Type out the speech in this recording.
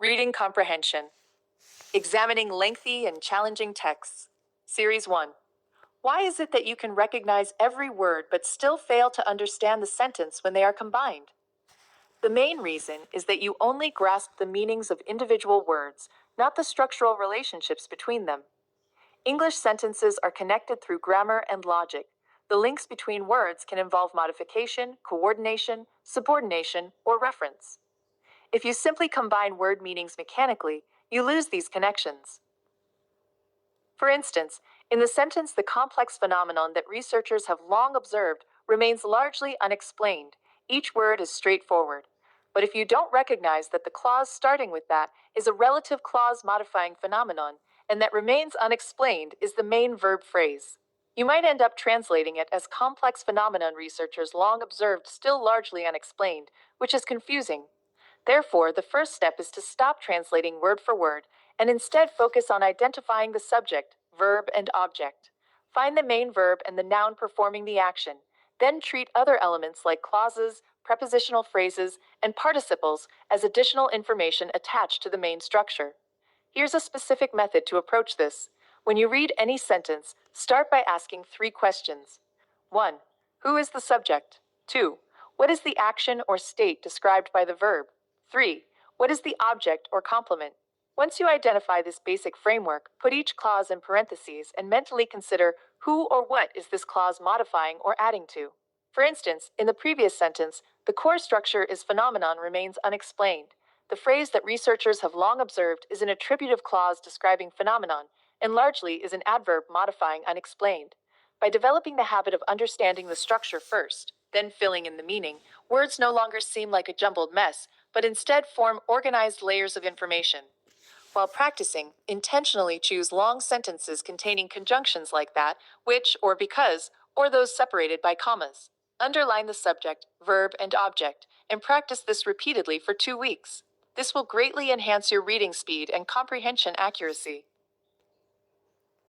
Reading Comprehension. Examining Lengthy and Challenging Texts. Series 1. Why is it that you can recognize every word but still fail to understand the sentence when they are combined? The main reason is that you only grasp the meanings of individual words, not the structural relationships between them. English sentences are connected through grammar and logic. The links between words can involve modification, coordination, subordination, or reference. If you simply combine word meanings mechanically, you lose these connections. For instance, in the sentence, the complex phenomenon that researchers have long observed remains largely unexplained. Each word is straightforward. But if you don't recognize that the clause starting with that is a relative clause modifying phenomenon, and that remains unexplained is the main verb phrase, you might end up translating it as complex phenomenon researchers long observed still largely unexplained, which is confusing. Therefore, the first step is to stop translating word for word and instead focus on identifying the subject, verb, and object. Find the main verb and the noun performing the action. Then treat other elements like clauses, prepositional phrases, and participles as additional information attached to the main structure. Here's a specific method to approach this. When you read any sentence, start by asking 3 questions. 1. Who is the subject? 2. What is the action or state described by the verb? 3. What is the object or complement? Once you identify this basic framework, put each clause in parentheses and mentally consider who or what is this clause modifying or adding to. For instance, in the previous sentence, the core structure is phenomenon remains unexplained. The phrase that researchers have long observed is an attributive clause describing phenomenon, and largely is an adverb modifying unexplained. By developing the habit of understanding the structure first, then filling in the meaning, words no longer seem like a jumbled mess, but instead form organized layers of information. While practicing, intentionally choose long sentences containing conjunctions like that, which, or because, or those separated by commas. Underline the subject, verb, and object, and practice this repeatedly for 2 weeks. This will greatly enhance your reading speed and comprehension accuracy.